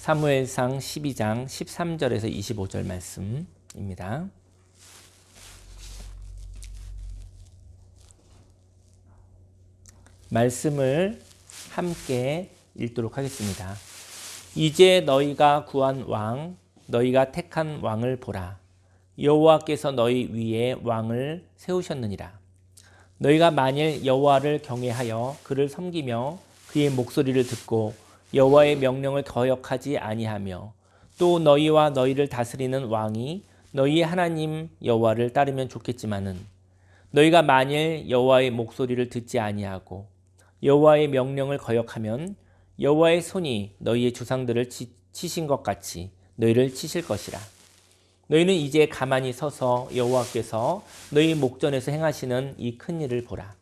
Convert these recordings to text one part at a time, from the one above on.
사무엘상 12장 13절에서 25절 말씀입니다. 말씀을 함께 읽도록 하겠습니다. 이제 너희가 구한 왕, 너희가 택한 왕을 보라. 여호와께서 너희 위에 왕을 세우셨느니라. 너희가 만일 여호와를 경외하여 그를 섬기며 그의 목소리를 듣고 여호와의 명령을 거역하지 아니하며 또 너희와 너희를 다스리는 왕이 너희의 하나님 여호와를 따르면 좋겠지만은 너희가 만일 여호와의 목소리를 듣지 아니하고 여호와의 명령을 거역하면 여호와의 손이 너희의 조상들을 치신 것 같이 너희를 치실 것이라. 너희는 이제 가만히 서서 여호와께서 너희 목전에서 행하시는 이 큰 일을 보라.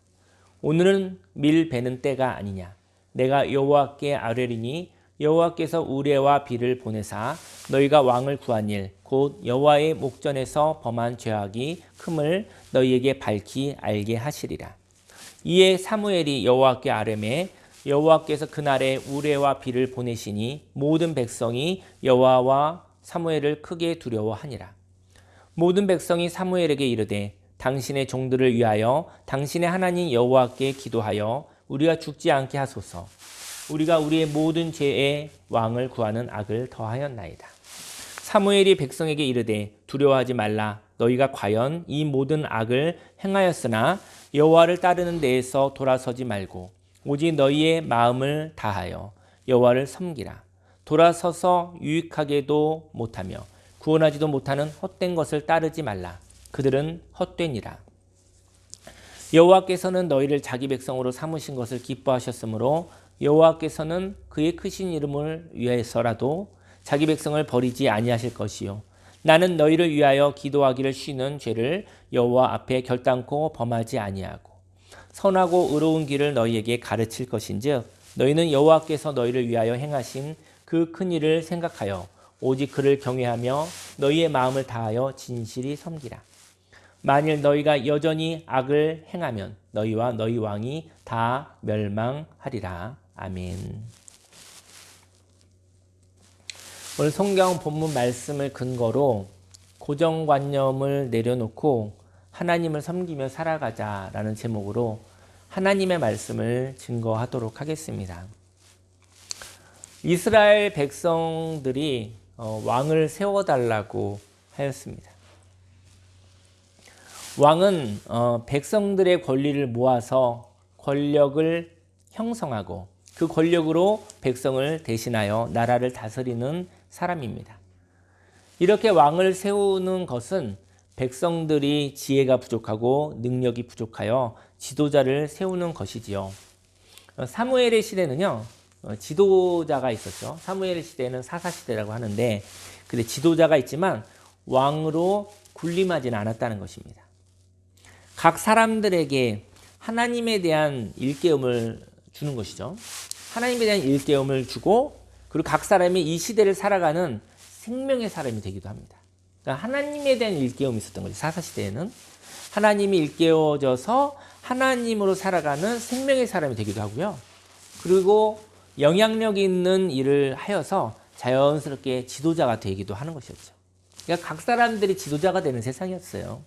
오늘은 밀 베는 때가 아니냐. 내가 여호와께 아뢰리니 여호와께서 우레와 비를 보내사 너희가 왕을 구한 일 곧 여호와의 목전에서 범한 죄악이 큼을 너희에게 밝히 알게 하시리라. 이에 사무엘이 여호와께 아뢰매 여호와께서 그날에 우레와 비를 보내시니 모든 백성이 여호와와 사무엘을 크게 두려워하니라. 모든 백성이 사무엘에게 이르되 당신의 종들을 위하여 당신의 하나님 여호와께 기도하여 우리가 죽지 않게 하소서. 우리가 우리의 모든 죄의 왕을 구하는 악을 더하였나이다. 사무엘이 백성에게 이르되 두려워하지 말라. 너희가 과연 이 모든 악을 행하였으나 여호와를 따르는 데에서 돌아서지 말고 오직 너희의 마음을 다하여 여호와를 섬기라. 돌아서서 유익하게도 못하며 구원하지도 못하는 헛된 것을 따르지 말라. 그들은 헛되니라. 여호와께서는 너희를 자기 백성으로 삼으신 것을 기뻐하셨으므로 여호와께서는 그의 크신 이름을 위해서라도 자기 백성을 버리지 아니하실 것이요 나는 너희를 위하여 기도하기를 쉬는 죄를 여호와 앞에 결단코 범하지 아니하고 선하고 의로운 길을 너희에게 가르칠 것인즉 너희는 여호와께서 너희를 위하여 행하신 그 큰 일을 생각하여 오직 그를 경외하며 너희의 마음을 다하여 진실이 섬기라. 만일 너희가 여전히 악을 행하면 너희와 너희 왕이 다 멸망하리라. 아멘. 오늘 성경 본문 말씀을 근거로 고정관념을 내려놓고 하나님을 섬기며 살아가자라는 제목으로 하나님의 말씀을 증거하도록 하겠습니다. 이스라엘 백성들이 왕을 세워달라고 하였습니다. 왕은 백성들의 권리를 모아서 권력을 형성하고 그 권력으로 백성을 대신하여 나라를 다스리는 사람입니다. 이렇게 왕을 세우는 것은 백성들이 지혜가 부족하고 능력이 부족하여 지도자를 세우는 것이지요. 사무엘의 시대는요, 지도자가 있었죠. 사무엘의 시대는 사사시대라고 하는데, 근데 지도자가 있지만 왕으로 군림하지는 않았다는 것입니다. 각 사람들에게 하나님에 대한 일깨움을 주는 것이죠. 하나님에 대한 일깨움을 주고, 그리고 각 사람이 이 시대를 살아가는 생명의 사람이 되기도 합니다. 그러니까 하나님에 대한 일깨움이 있었던 거죠. 사사시대에는 하나님이 일깨워져서 하나님으로 살아가는 생명의 사람이 되기도 하고요. 그리고 영향력 있는 일을 하여서 자연스럽게 지도자가 되기도 하는 것이었죠. 그러니까 각 사람들이 지도자가 되는 세상이었어요.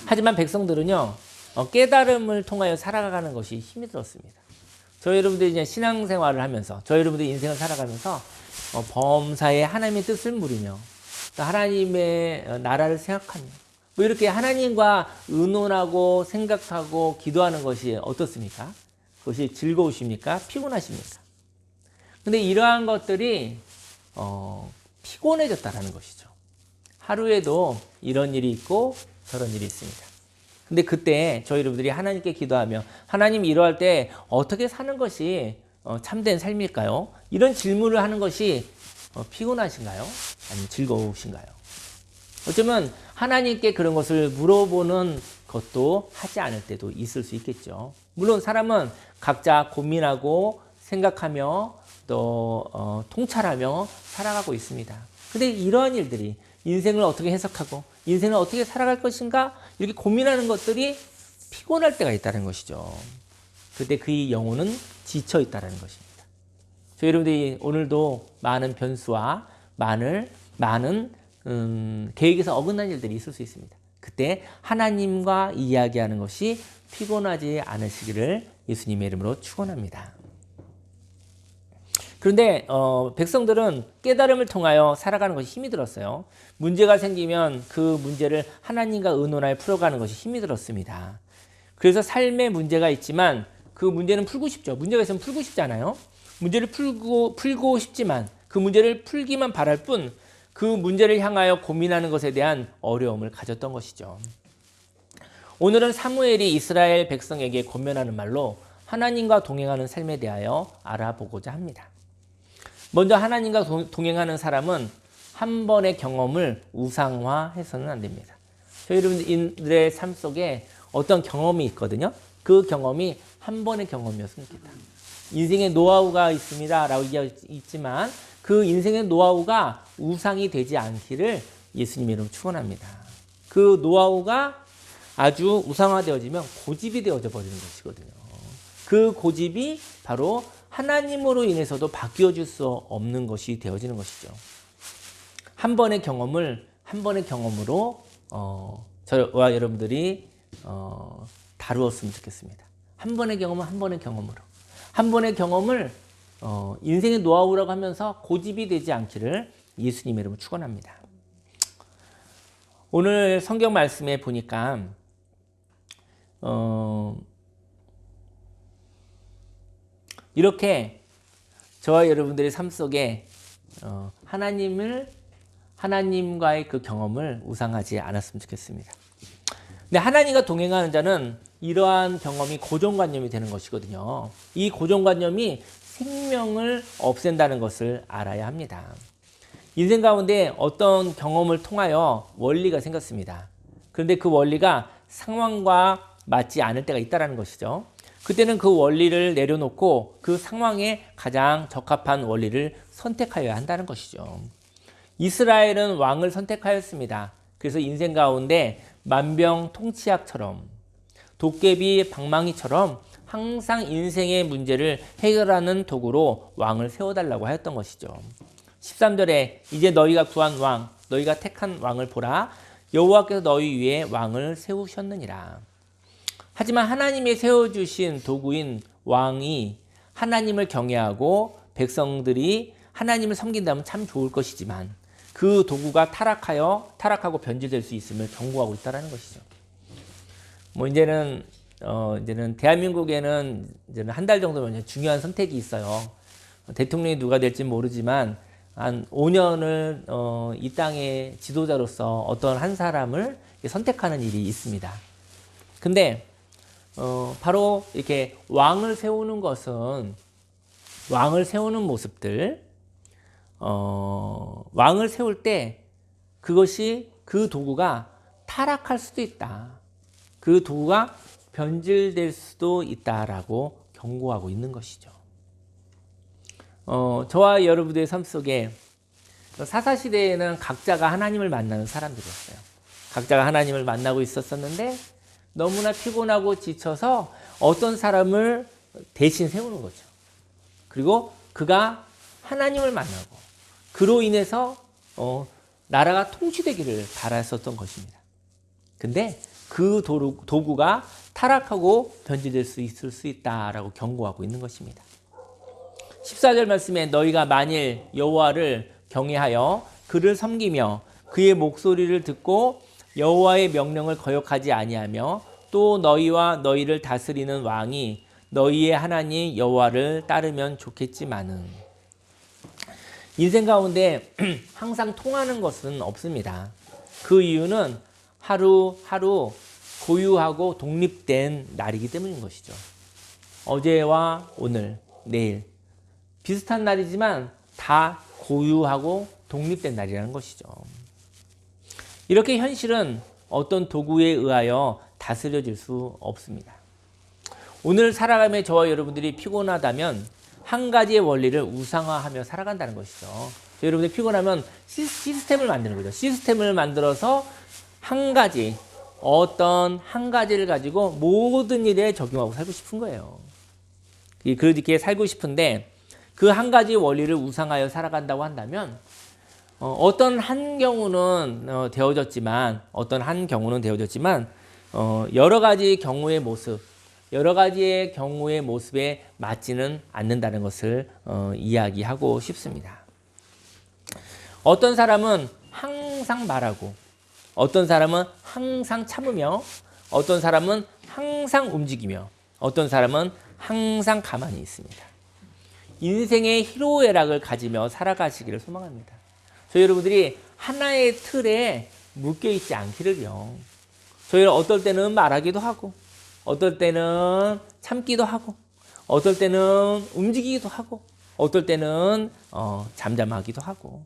하지만 백성들은요, 깨달음을 통하여 살아가는 것이 힘이 들었습니다. 저희 여러분들이 이제 신앙생활을 하면서, 저희 여러분들이 인생을 살아가면서 범사에 하나님의 뜻을 물으며 또 하나님의 나라를 생각하며 뭐 이렇게 하나님과 의논하고 생각하고 기도하는 것이 어떻습니까? 그것이 즐거우십니까? 피곤하십니까? 근데 이러한 것들이 피곤해졌다라는 것이죠. 하루에도 이런 일이 있고 저런 일이 있습니다. 근데 그때 저희 여러분들이 하나님께 기도하며 하나님 이러할 때 어떻게 사는 것이 참된 삶일까요? 이런 질문을 하는 것이 피곤하신가요? 아니면 즐거우신가요? 어쩌면 하나님께 그런 것을 물어보는 것도 하지 않을 때도 있을 수 있겠죠. 물론 사람은 각자 고민하고 생각하며 또 통찰하며 살아가고 있습니다. 근데 이러한 일들이 인생을 어떻게 해석하고 인생을 어떻게 살아갈 것인가 이렇게 고민하는 것들이 피곤할 때가 있다는 것이죠. 그때 그의 영혼은 지쳐 있다는 것입니다. 저희 여러분들이 오늘도 많은 변수와 많은 계획에서 어긋난 일들이 있을 수 있습니다. 그때 하나님과 이야기하는 것이 피곤하지 않으시기를 예수님의 이름으로 축원합니다. 그런데 백성들은 깨달음을 통하여 살아가는 것이 힘이 들었어요. 문제가 생기면 그 문제를 하나님과 의논하여 풀어가는 것이 힘이 들었습니다. 그래서 삶에 문제가 있지만 그 문제는 풀고 싶죠. 문제가 있으면 풀고 싶잖아요. 문제를 풀고 싶지만 그 문제를 풀기만 바랄 뿐 그 문제를 향하여 고민하는 것에 대한 어려움을 가졌던 것이죠. 오늘은 사무엘이 이스라엘 백성에게 권면하는 말로 하나님과 동행하는 삶에 대하여 알아보고자 합니다. 먼저 하나님과 동행하는 사람은 한 번의 경험을 우상화해서는 안 됩니다. 저희 여러분들의 삶 속에 어떤 경험이 있거든요. 그 경험이 한 번의 경험이었으면 좋겠다. 인생의 노하우가 있습니다 라고 얘기했지만 그 인생의 노하우가 우상이 되지 않기를 예수님의 이름으로 축원합니다. 그 노하우가 아주 우상화되어지면 고집이 되어져 버리는 것이거든요. 그 고집이 바로 하나님으로 인해서도 바뀌어질 수 없는 것이 되어지는 것이죠. 한 번의 경험을 한 번의 경험으로 저와 여러분들이 다루었으면 좋겠습니다. 한 번의 경험은 한 번의 경험으로. 한 번의 경험을 인생의 노하우라고 하면서 고집이 되지 않기를 예수님의 이름으로 축원합니다. 오늘 성경 말씀에 보니까 이렇게 저와 여러분들의 삶 속에 하나님과의 그 경험을 우상하지 않았으면 좋겠습니다. 근데 하나님과 동행하는 자는 이러한 경험이 고정관념이 되는 것이거든요. 이 고정관념이 생명을 없앤다는 것을 알아야 합니다. 인생 가운데 어떤 경험을 통하여 원리가 생겼습니다. 그런데 그 원리가 상황과 맞지 않을 때가 있다는 것이죠. 그때는 그 원리를 내려놓고 그 상황에 가장 적합한 원리를 선택하여야 한다는 것이죠. 이스라엘은 왕을 선택하였습니다. 그래서 인생 가운데 만병통치약처럼 도깨비 방망이처럼 항상 인생의 문제를 해결하는 도구로 왕을 세워달라고 하였던 것이죠. 13절에 이제 너희가 구한 왕, 너희가 택한 왕을 보라. 여호와께서 너희 위에 왕을 세우셨느니라. 하지만 하나님이 세워주신 도구인 왕이 하나님을 경외하고 백성들이 하나님을 섬긴다면 참 좋을 것이지만 그 도구가 타락하고 변질될 수 있음을 경고하고 있다는 것이죠. 이제는 대한민국에는 이제는 한 달 정도면 중요한 선택이 있어요. 대통령이 누가 될지 모르지만 한 5년을 이 땅의 지도자로서 어떤 한 사람을 선택하는 일이 있습니다. 근데 바로 이렇게 왕을 세우는 것은 왕을 세우는 모습들, 왕을 세울 때 그것이 그 도구가 타락할 수도 있다. 그 도구가 변질될 수도 있다라고 경고하고 있는 것이죠. 저와 여러분들의 삶 속에 사사시대에는 각자가 하나님을 만나는 사람들이었어요. 각자가 하나님을 만나고 있었었는데 너무나 피곤하고 지쳐서 어떤 사람을 대신 세우는 거죠. 그리고 그가 하나님을 만나고 그로 인해서 나라가 통치되기를 바랐었던 것입니다. 근데 그 도구가 타락하고 변질될 수 있을 수 있다라고 경고하고 있는 것입니다. 14절 말씀에 너희가 만일 여호와를 경외하여 그를 섬기며 그의 목소리를 듣고 여호와의 명령을 거역하지 아니하며 또 너희와 너희를 다스리는 왕이 너희의 하나님 여호와를 따르면 좋겠지만은 인생 가운데 항상 통하는 것은 없습니다. 그 이유는 하루하루 고유하고 독립된 날이기 때문인 것이죠. 어제와 오늘, 내일 비슷한 날이지만 다 고유하고 독립된 날이라는 것이죠. 이렇게 현실은 어떤 도구에 의하여 다스려질 수 없습니다. 오늘 살아가며 저와 여러분들이 피곤하다면 한 가지의 원리를 우상화하며 살아간다는 것이죠. 여러분들이 피곤하면 시스템을 만드는 거죠. 시스템을 만들어서 어떤 한 가지를 가지고 모든 일에 적용하고 살고 싶은 거예요. 그렇게 살고 싶은데 그 한 가지 원리를 우상하여 살아간다고 한다면 어떤 한 경우는 되어졌지만 여러 가지 경우의 모습, 여러 가지의 경우의 모습에 맞지는 않는다는 것을 이야기하고 싶습니다. 어떤 사람은 항상 말하고, 어떤 사람은 항상 참으며, 어떤 사람은 항상 움직이며, 어떤 사람은 항상 가만히 있습니다. 인생의 희로애락을 가지며 살아가시기를 소망합니다. 저희 여러분들이 하나의 틀에 묶여있지 않기를요. 저희는 어떨 때는 말하기도 하고, 어떨 때는 참기도 하고, 어떨 때는 움직이기도 하고, 어떨 때는 잠잠하기도 하고,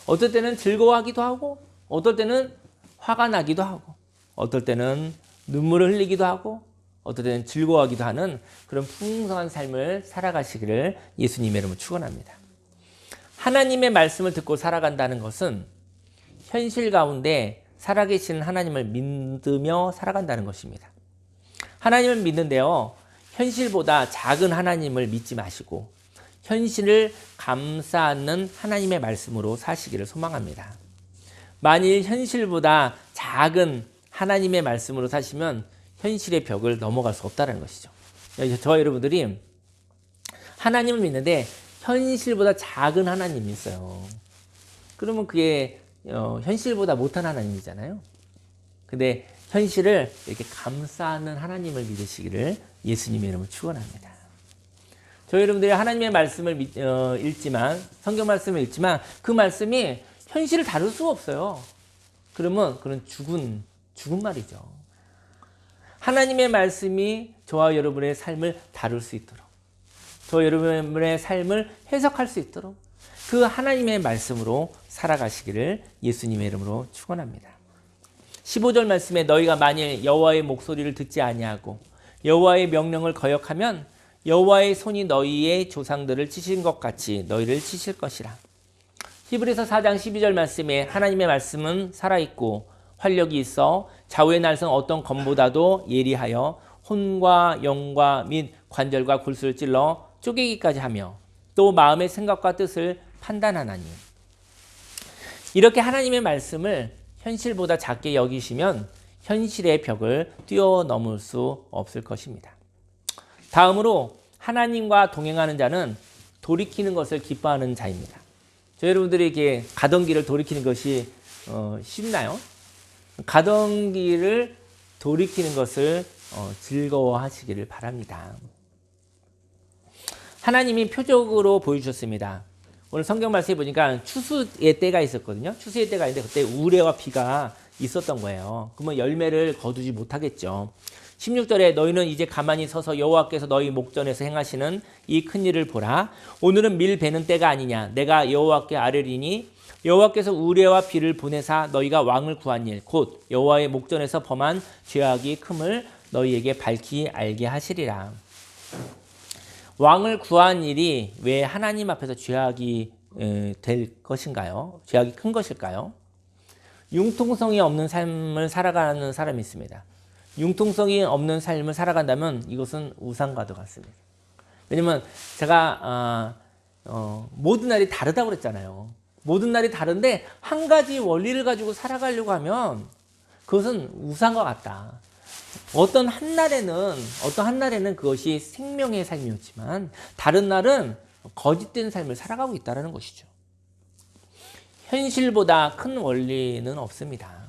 어떨 때는 즐거워하기도 하고, 어떨 때는 화가 나기도 하고, 어떨 때는 눈물을 흘리기도 하고, 어떨 때는 즐거워하기도 하는 그런 풍성한 삶을 살아가시기를 예수님의 이름으로 축원합니다. 하나님의 말씀을 듣고 살아간다는 것은 현실 가운데 살아계시는 하나님을 믿으며 살아간다는 것입니다. 하나님을 믿는데요, 현실보다 작은 하나님을 믿지 마시고 현실을 감싸 안는 하나님의 말씀으로 사시기를 소망합니다. 만일 현실보다 작은 하나님의 말씀으로 사시면 현실의 벽을 넘어갈 수 없다는 것이죠. 저와 여러분들이 하나님을 믿는데 현실보다 작은 하나님이 있어요. 그러면 그게 현실보다 못한 하나님이잖아요. 근데 현실을 이렇게 감싸는 하나님을 믿으시기를 예수님의 이름으로 축원합니다. 저희 여러분들이 하나님의 말씀을 읽지만, 성경 말씀을 읽지만 그 말씀이 현실을 다룰 수가 없어요. 그러면 그런 죽은 말이죠. 하나님의 말씀이 저와 여러분의 삶을 다룰 수 있도록, 저와 여러분의 삶을 해석할 수 있도록 그 하나님의 말씀으로 살아가시기를 예수님의 이름으로 축원합니다. 15절 말씀에 너희가 만일 여호와의 목소리를 듣지 아니하고 여호와의 명령을 거역하면 여호와의 손이 너희의 조상들을 치신 것 같이 너희를 치실 것이라. 히브리서 4장 12절 말씀에 하나님의 말씀은 살아있고 활력이 있어 좌우의 날선 어떤 검보다도 예리하여 혼과 영과 및 관절과 골수를 찔러 쪼개기까지 하며 또 마음의 생각과 뜻을 판단하나니. 이렇게 하나님의 말씀을 현실보다 작게 여기시면 현실의 벽을 뛰어넘을 수 없을 것입니다. 다음으로 하나님과 동행하는 자는 돌이키는 것을 기뻐하는 자입니다. 저희 여러분들이 이렇게 가던 길을 돌이키는 것이 쉽나요? 가던 길을 돌이키는 것을 즐거워하시기를 바랍니다. 하나님이 표적으로 보여주셨습니다. 오늘 성경 말씀에 보니까 추수의 때가 있었거든요. 추수의 때가 있는데 그때 우레와 비가 있었던 거예요. 그러면 열매를 거두지 못하겠죠. 16절에 너희는 이제 가만히 서서 여호와께서 너희 목전에서 행하시는 이 큰일을 보라. 오늘은 밀 베는 때가 아니냐. 내가 여호와께 아뢰리니 여호와께서 우레와 비를 보내사 너희가 왕을 구한 일 곧 여호와의 목전에서 범한 죄악이 큼을 너희에게 밝히 알게 하시리라. 왕을 구한 일이 왜 하나님 앞에서 죄악이 될 것인가요? 죄악이 큰 것일까요? 융통성이 없는 삶을 살아가는 사람이 있습니다. 융통성이 없는 삶을 살아간다면 이것은 우상과도 같습니다. 왜냐면 제가 모든 날이 다르다고 그랬잖아요. 모든 날이 다른데 한 가지 원리를 가지고 살아가려고 하면 그것은 우상과 같다. 어떤 한 날에는 그것이 생명의 삶이었지만 다른 날은 거짓된 삶을 살아가고 있다는 것이죠. 현실보다 큰 원리는 없습니다.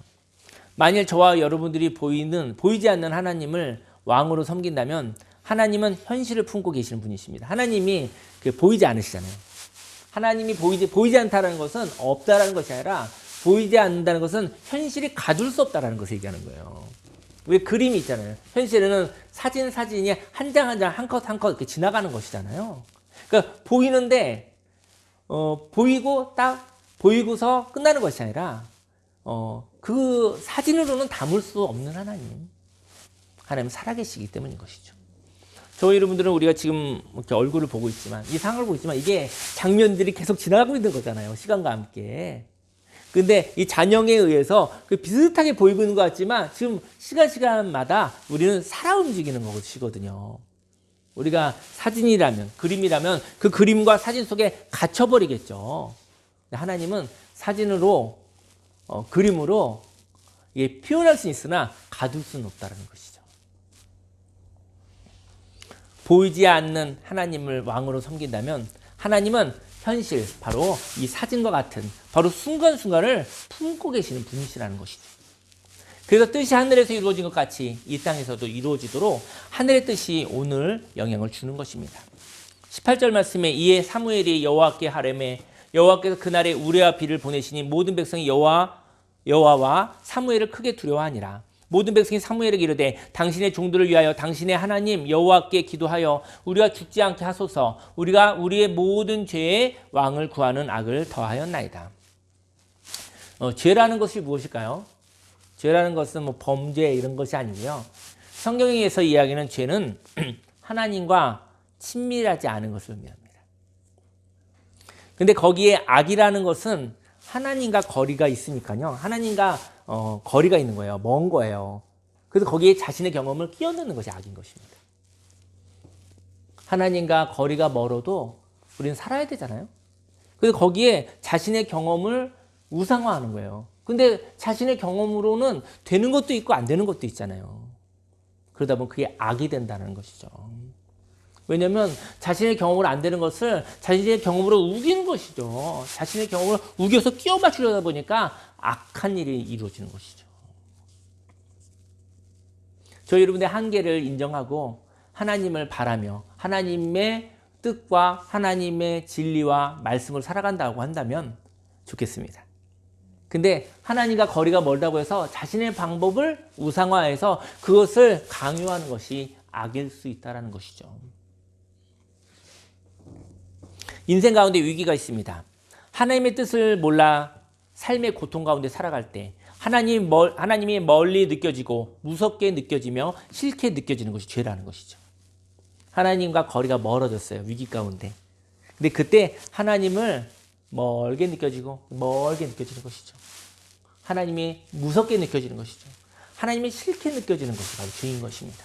만일 저와 여러분들이 보이지 않는 하나님을 왕으로 섬긴다면 하나님은 현실을 품고 계시는 분이십니다. 하나님이 보이지 않으시잖아요. 하나님이 보이지 않다는 것은 없다라는 것이 아니라 보이지 않는다는 것은 현실이 가둘 수 없다라는 것을 얘기하는 거예요. 왜 그림이 있잖아요. 현실에는 사진이 한 장 한 장, 한 컷 한 컷 이렇게 지나가는 것이잖아요. 그러니까 보이는데 보이고서 끝나는 것이 아니라 그 사진으로는 담을 수 없는 하나님. 하나님 살아계시기 때문인 것이죠. 저희 여러분들은 우리가 지금 이렇게 얼굴을 보고 있지만, 이 상을 보고 있지만 이게 장면들이 계속 지나가고 있는 거잖아요. 시간과 함께. 근데 이 잔영에 의해서 비슷하게 보이고 있는 것 같지만 지금 시간마다 우리는 살아 움직이는 것이거든요. 우리가 사진이라면, 그림이라면 그 그림과 사진 속에 갇혀버리겠죠. 근데 하나님은 사진으로, 그림으로 이게 표현할 수 있으나 가둘 수는 없다는 것이죠. 보이지 않는 하나님을 왕으로 섬긴다면 하나님은 현실, 바로 이 사진과 같은 바로 순간순간을 품고 계시는 분이시라는 것이죠. 그래서 뜻이 하늘에서 이루어진 것 같이 이 땅에서도 이루어지도록 하늘의 뜻이 오늘 영향을 주는 것입니다. 18절 말씀에 이에 사무엘이 여호와께 하려매 여호와께서 그날에 우레와 비를 보내시니 모든 백성이 여호와와 사무엘을 크게 두려워하니라. 모든 백성이 사무엘에게 이르되 당신의 종들을 위하여 당신의 하나님 여호와께 기도하여 우리가 죽지 않게 하소서. 우리가 우리의 모든 죄의 왕을 구하는 악을 더하였나이다. 죄라는 것이 무엇일까요? 죄라는 것은 뭐 범죄 이런 것이 아니고요. 성경에서 이야기하는 죄는 하나님과 친밀하지 않은 것을 의미합니다. 근데 거기에 악이라는 것은 하나님과 거리가 있으니까요. 하나님과 거리가 있는 거예요. 먼 거예요. 그래서 거기에 자신의 경험을 끼얹는 것이 악인 것입니다. 하나님과 거리가 멀어도 우리는 살아야 되잖아요. 그래서 거기에 자신의 경험을 우상화하는 거예요. 근데 자신의 경험으로는 되는 것도 있고 안 되는 것도 있잖아요. 그러다 보면 그게 악이 된다는 것이죠. 왜냐하면 자신의 경험으로 안 되는 것을 자신의 경험으로 우기는 것이죠. 자신의 경험을 우겨서 끼워 맞추려다 보니까 악한 일이 이루어지는 것이죠. 저희 여러분의 한계를 인정하고 하나님을 바라며 하나님의 뜻과 하나님의 진리와 말씀을 살아간다고 한다면 좋겠습니다. 근데 하나님과 거리가 멀다고 해서 자신의 방법을 우상화해서 그것을 강요하는 것이 악일 수 있다는 것이죠. 인생 가운데 위기가 있습니다. 하나님의 뜻을 몰라 삶의 고통 가운데 살아갈 때 하나님이 멀리 느껴지고 무섭게 느껴지며 싫게 느껴지는 것이 죄라는 것이죠. 하나님과 거리가 멀어졌어요. 위기 가운데. 근데 그때 하나님을 멀게 느껴지고 멀게 느껴지는 것이죠. 하나님이 무섭게 느껴지는 것이죠. 하나님이 싫게 느껴지는 것이 바로 죄인 것입니다.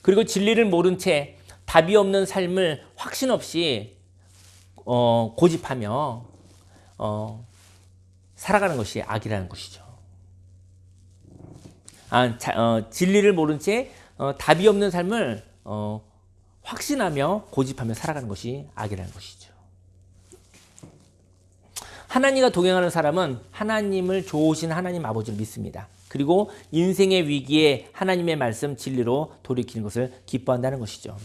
그리고 진리를 모른 채 답이 없는 삶을 확신 없이 고집하며 살아가는 것이 악이라는 것이죠. 진리를 모른 채 답이 없는 삶을 확신하며 고집하며 살아가는 것이 악이라는 것이죠. 하나님과 동행하는 사람은 하나님을 좋으신 하나님 아버지를 믿습니다. 그리고 인생의 위기에 하나님의 말씀 진리로 돌이키는 것을 기뻐한다는 것이죠.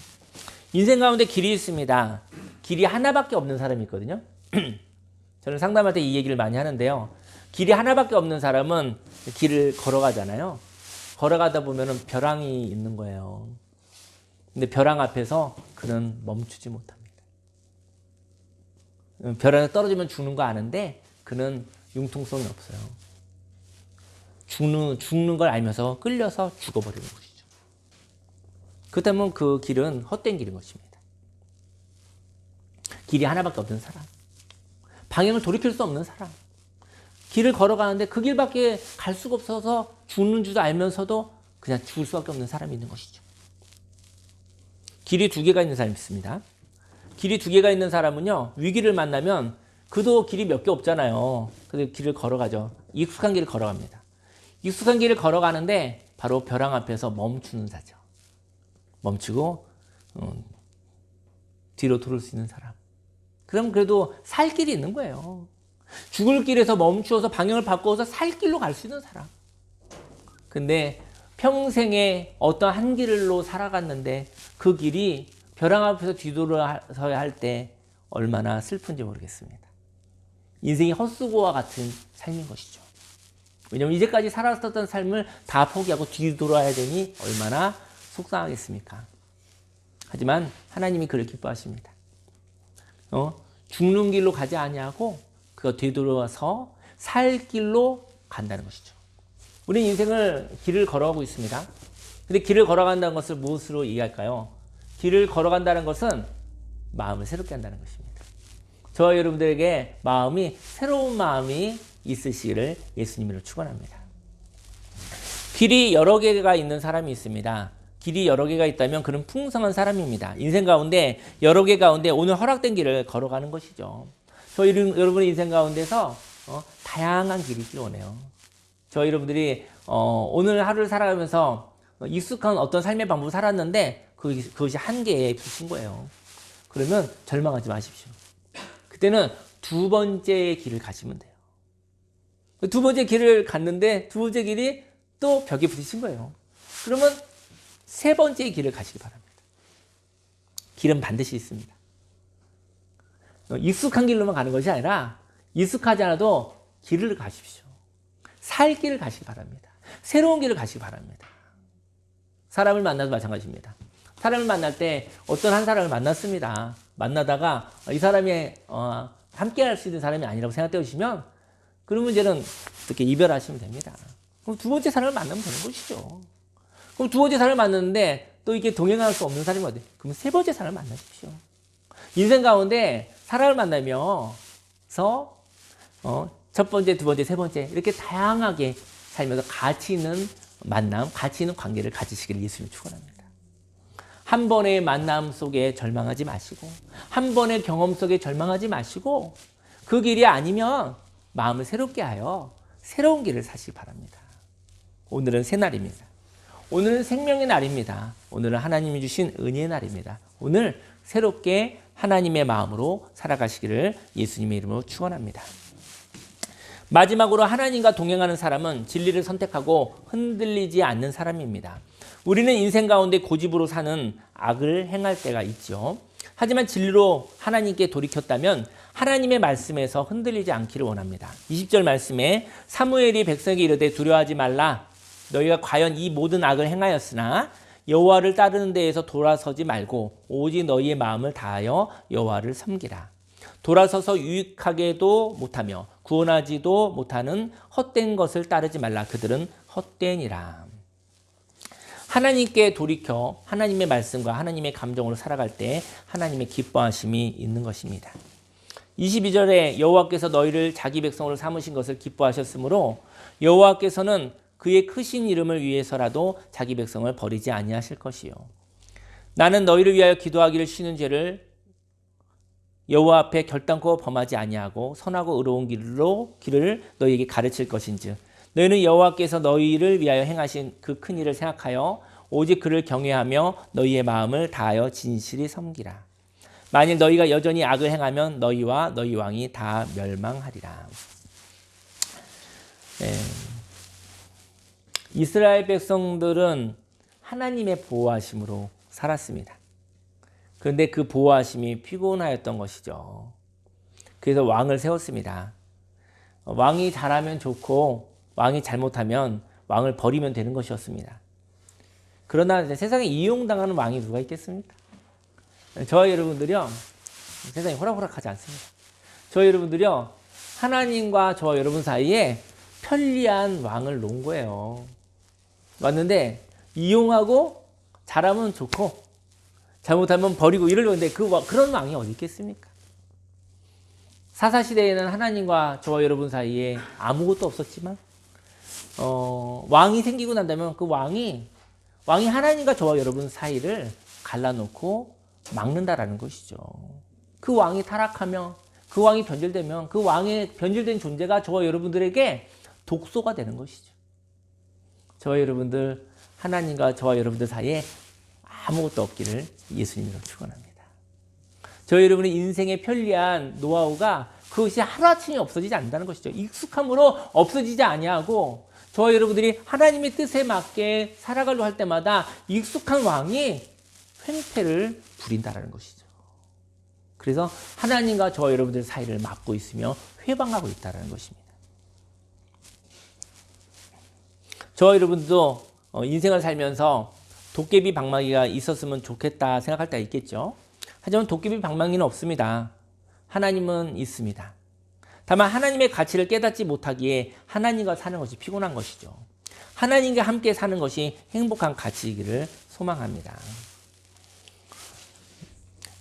인생 가운데 길이 있습니다. 길이 하나밖에 없는 사람이 있거든요. 저는 상담할 때 이 얘기를 많이 하는데요. 길이 하나밖에 없는 사람은 길을 걸어가잖아요. 걸어가다 보면 벼랑이 있는 거예요. 근데 벼랑 앞에서 그는 멈추지 못합니다. 벼랑에 떨어지면 죽는 거 아는데 그는 융통성이 없어요. 죽는 걸 알면서 끌려서 죽어버리는 것이죠. 그렇다면 그 길은 헛된 길인 것입니다. 길이 하나밖에 없는 사람, 방향을 돌이킬 수 없는 사람, 길을 걸어가는데 그 길밖에 갈 수가 없어서 죽는 줄도 알면서도 그냥 죽을 수밖에 없는 사람이 있는 것이죠. 길이 두 개가 있는 사람이 있습니다. 길이 두 개가 있는 사람은요, 위기를 만나면 그도 길이 몇 개 없잖아요. 근데 길을 걸어가죠. 익숙한 길을 걸어갑니다. 익숙한 길을 걸어가는데 바로 벼랑 앞에서 멈추는 자죠. 멈추고 뒤로 돌을 수 있는 사람. 그럼 그래도 살 길이 있는 거예요. 죽을 길에서 멈추어서 방향을 바꿔서 살 길로 갈 수 있는 사람. 근데 평생에 어떤 한 길로 살아갔는데 그 길이 벼랑 앞에서 뒤돌아서야 할 때 얼마나 슬픈지 모르겠습니다. 인생이 헛수고와 같은 삶인 것이죠. 왜냐하면 이제까지 살았었던 삶을 다 포기하고 뒤돌아야 되니 얼마나 속상하겠습니까? 하지만 하나님이 그를 기뻐하십니다. 죽는 길로 가지 아니하고 그가 되돌아서 살 길로 간다는 것이죠. 우리는 인생을 길을 걸어가고 있습니다. 근데 길을 걸어간다는 것을 무엇으로 이해할까요? 길을 걸어간다는 것은 마음을 새롭게 한다는 것입니다. 저와 여러분들에게 새로운 마음이 있으시기를 예수님으로 축원합니다. 길이 여러 개가 있는 사람이 있습니다. 길이 여러 개가 있다면 그는 풍성한 사람입니다. 인생 가운데 여러 개 가운데 오늘 허락된 길을 걸어가는 것이죠. 여러분의 인생 가운데서 다양한 길이 있길 원해요. 여러분들이 오늘 하루를 살아가면서 익숙한 어떤 삶의 방법을 살았는데 그것이 한계에 부딪힌 거예요. 그러면 절망하지 마십시오. 그때는 두 번째 길을 가시면 돼요. 두 번째 길을 갔는데 두 번째 길이 또 벽에 부딪힌 거예요. 그러면 세 번째 길을 가시기 바랍니다. 길은 반드시 있습니다. 익숙한 길로만 가는 것이 아니라 익숙하지 않아도 길을 가십시오. 살 길을 가시기 바랍니다. 새로운 길을 가시기 바랍니다. 사람을 만나도 마찬가지입니다. 사람을 만날 때 어떤 한 사람을 만났습니다. 만나다가 이 사람이 함께 할 수 있는 사람이 아니라고 생각되시면 그런 문제는 어떻게 이별하시면 됩니다. 그럼 두 번째 사람을 만나면 되는 것이죠. 그럼 두 번째 사람을 만났는데 또 이렇게 동행할 수 없는 사람이 어디? 그럼 세 번째 사람을 만나십시오. 인생 가운데 사람을 만나면서 첫 번째, 두 번째, 세 번째 이렇게 다양하게 살면서 가치 있는 만남, 가치 있는 관계를 가지시기를 예수님이 축원합니다. 한 번의 만남 속에 절망하지 마시고 한 번의 경험 속에 절망하지 마시고 그 길이 아니면 마음을 새롭게 하여 새로운 길을 사시기 바랍니다. 오늘은 새날입니다. 오늘은 생명의 날입니다. 오늘은 하나님이 주신 은혜의 날입니다. 오늘 새롭게 하나님의 마음으로 살아가시기를 예수님의 이름으로 축원합니다. 마지막으로 하나님과 동행하는 사람은 진리를 선택하고 흔들리지 않는 사람입니다. 우리는 인생 가운데 고집으로 사는 악을 행할 때가 있죠. 하지만 진리로 하나님께 돌이켰다면 하나님의 말씀에서 흔들리지 않기를 원합니다. 20절 말씀에 사무엘이 백성에게 이르되 두려워하지 말라. 너희가 과연 이 모든 악을 행하였으나 여호와를 따르는 데에서 돌아서지 말고 오직 너희의 마음을 다하여 여호와를 섬기라. 돌아서서 유익하게도 못하며 구원하지도 못하는 헛된 것을 따르지 말라. 그들은 헛되니라. 하나님께 돌이켜 하나님의 말씀과 하나님의 감정으로 살아갈 때 하나님의 기뻐하심이 있는 것입니다. 22절에 여호와께서 너희를 자기 백성으로 삼으신 것을 기뻐하셨으므로 여호와께서는 그의 크신 이름을 위해서라도 자기 백성을 버리지 아니하실 것이요. 나는 너희를 위하여 기도하기를 쉬는 죄를 여호와 앞에 결단코 범하지 아니하고 선하고 의로운 길을 너희에게 가르칠 것인즉 너희는 여호와께서 너희를 위하여 행하신 그 큰 일을 생각하여 오직 그를 경외하며 너희의 마음을 다하여 진실히 섬기라. 만일 너희가 여전히 악을 행하면 너희와 너희 왕이 다 멸망하리라. 이스라엘 백성들은 하나님의 보호하심으로 살았습니다. 그런데 그 보호하심이 피곤하였던 것이죠. 그래서 왕을 세웠습니다. 왕이 잘하면 좋고 왕이 잘못하면 왕을 버리면 되는 것이었습니다. 그러나 세상에 이용당하는 왕이 누가 있겠습니까? 저와 여러분들이요, 세상이 호락호락하지 않습니다. 저와 여러분들이요, 하나님과 저와 여러분 사이에 편리한 왕을 놓은 거예요. 왔는데 이용하고 잘하면 좋고 잘못하면 버리고 이러려는데 그런 왕이 어디 있겠습니까? 사사시대에는 하나님과 저와 여러분 사이에 아무것도 없었지만 왕이 생기고 난다면 그 왕이 하나님과 저와 여러분 사이를 갈라놓고 막는다라는 것이죠. 그 왕이 타락하며 그 왕이 변질되면 그 왕의 변질된 존재가 저와 여러분들에게 독소가 되는 것이죠. 저와 여러분들, 하나님과 저와 여러분들 사이에 아무것도 없기를 예수님으로 축원합니다. 저희 여러분의 인생의 편리한 노하우가 그것이 하루아침에 없어지지 않는다는 것이죠. 익숙함으로 없어지지 아니하고 저와 여러분들이 하나님의 뜻에 맞게 살아가려 할 때마다 익숙한 왕이 횡패를 부린다는 것이죠. 그래서 하나님과 저와 여러분들 사이를 막고 있으며 회방하고 있다는 것입니다. 저와 여러분도 인생을 살면서 도깨비 방망이가 있었으면 좋겠다 생각할 때가 있겠죠. 하지만 도깨비 방망이는 없습니다. 하나님은 있습니다. 다만 하나님의 가치를 깨닫지 못하기에 하나님과 사는 것이 피곤한 것이죠. 하나님과 함께 사는 것이 행복한 가치이기를 소망합니다.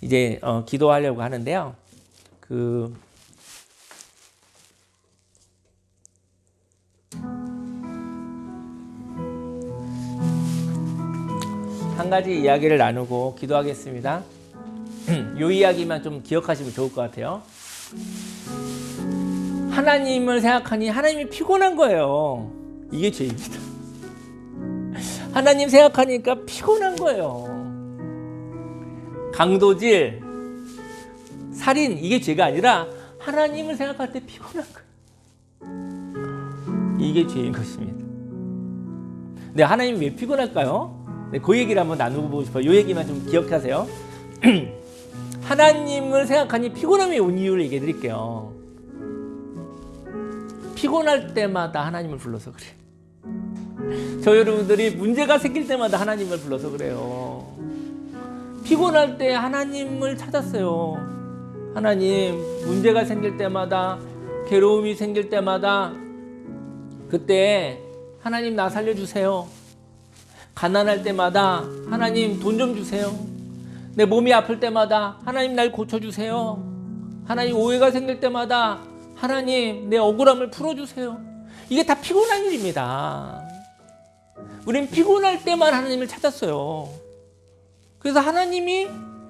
이제 기도하려고 하는데요. 한 가지 이야기를 나누고 기도하겠습니다. 이 이야기만 좀 기억하시면 좋을 것 같아요. 하나님을 생각하니 하나님이 피곤한 거예요. 이게 죄입니다. 하나님 생각하니까 피곤한 거예요. 강도질, 살인, 이게 죄가 아니라 하나님을 생각할 때 피곤한 거예요. 이게 죄인 것입니다. 네, 하나님이 왜 피곤할까요? 네, 그 얘기를 한번 나누고 싶어요. 이 얘기만 좀 기억하세요. 하나님을 생각하니 피곤함이 온 이유를 얘기해 드릴게요. 피곤할 때마다 하나님을 불러서 그래요. 저 여러분들이 문제가 생길 때마다 하나님을 불러서 그래요. 피곤할 때 하나님을 찾았어요. 하나님, 문제가 생길 때마다, 괴로움이 생길 때마다, 그때 하나님 나 살려주세요. 가난할 때마다 하나님 돈 좀 주세요. 내 몸이 아플 때마다 하나님 날 고쳐주세요. 하나님 오해가 생길 때마다 하나님 내 억울함을 풀어주세요. 이게 다 피곤한 일입니다. 우린 피곤할 때만 하나님을 찾았어요. 그래서 하나님이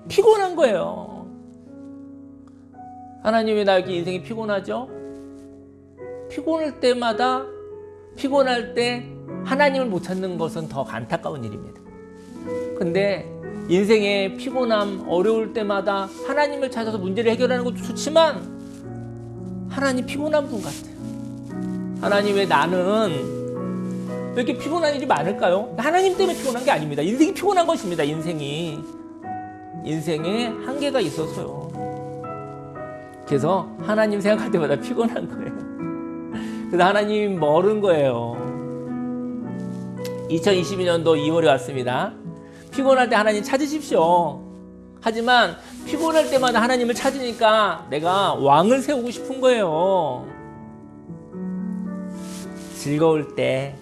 피곤한 거예요. 하나님 왜 나에게 인생이 피곤하죠? 피곤할 때마다, 피곤할 때 하나님을 못 찾는 것은 더 안타까운 일입니다. 근데 인생의 피곤함, 어려울 때마다 하나님을 찾아서 문제를 해결하는 것도 좋지만 하나님 피곤한 분 같아요. 하나님 왜 나는 왜 이렇게 피곤한 일이 많을까요? 하나님 때문에 피곤한 게 아닙니다. 인생이 피곤한 것입니다. 인생에 한계가 있어서요. 그래서 하나님 생각할 때마다 피곤한 거예요. 그래서 하나님이 멀은 거예요. 2022년도 2월에 왔습니다. 피곤할 때 하나님 찾으십시오. 하지만 피곤할 때마다 하나님을 찾으니까 내가 왕을 세우고 싶은 거예요. 즐거울 때,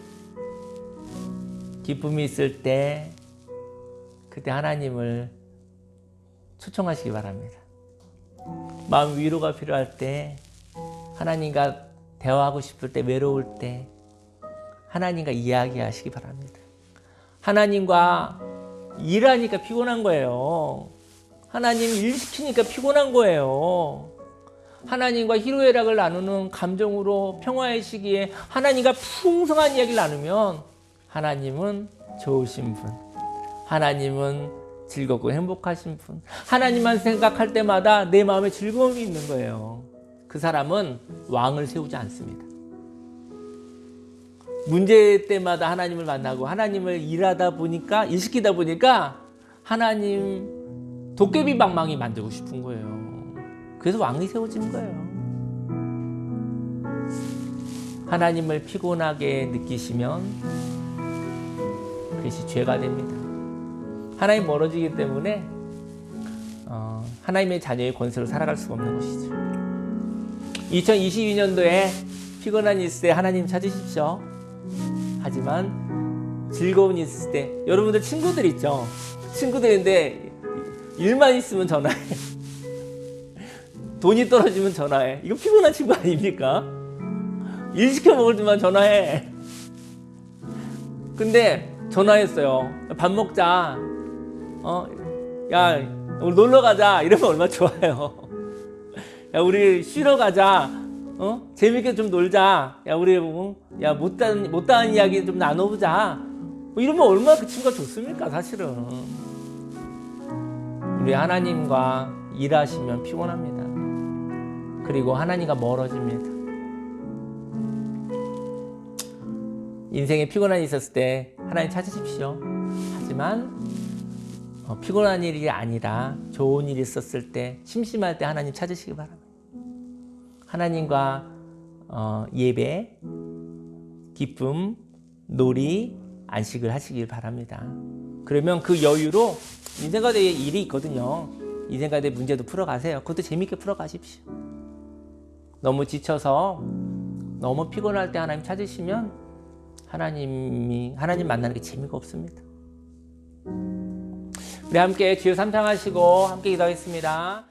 기쁨이 있을 때, 그때 하나님을 초청하시기 바랍니다. 마음 위로가 필요할 때, 하나님과 대화하고 싶을 때, 외로울 때 하나님과 이야기하시기 바랍니다. 하나님과 일하니까 피곤한 거예요. 하나님 일 시키니까 피곤한 거예요. 하나님과 희로애락을 나누는 감정으로 평화의 시기에 하나님과 풍성한 이야기를 나누면 하나님은 좋으신 분, 하나님은 즐겁고 행복하신 분, 하나님만 생각할 때마다 내 마음에 즐거움이 있는 거예요. 그 사람은 왕을 세우지 않습니다. 문제 때마다 하나님을 만나고 하나님을 일하다 보니까, 일시키다 보니까 하나님 도깨비 방망이 만들고 싶은 거예요. 그래서 왕이 세워진 거예요. 하나님을 피곤하게 느끼시면 그것이 죄가 됩니다. 하나님 멀어지기 때문에 하나님의 자녀의 권세로 살아갈 수가 없는 것이죠. 2022년도에 피곤한 일 있을 때 하나님 찾으십시오. 하지만 즐거운 일 있을 때, 여러분들 친구들 있죠? 친구들인데 일만 있으면 전화해. 돈이 떨어지면 전화해. 이거 피곤한 친구 아닙니까? 일 시켜 먹을 때만 전화해. 근데 전화했어요. 밥 먹자. 야, 우리 놀러 가자. 이러면 얼마나 좋아요. 야, 우리 쉬러 가자. 재밌게 좀 놀자. 야, 우리 야, 못다한 이야기 좀 나눠보자. 이러면 얼마나 그 친구가 좋습니까, 사실은. 우리 하나님과 일하시면 피곤합니다. 그리고 하나님과 멀어집니다. 인생에 피곤한 일이 있었을 때 하나님 찾으십시오. 하지만 피곤한 일이 아니라 좋은 일이 있었을 때, 심심할 때 하나님 찾으시기 바랍니다. 하나님과 예배, 기쁨, 놀이, 안식을 하시길 바랍니다. 그러면 그 여유로 인생가대에 일이 있거든요. 인생가대 문제도 풀어가세요. 그것도 재밌게 풀어가십시오. 너무 지쳐서 너무 피곤할 때 하나님 찾으시면 하나님 만나는 게 재미가 없습니다. 우리 함께 주여 삼창하시고 함께 기도하겠습니다.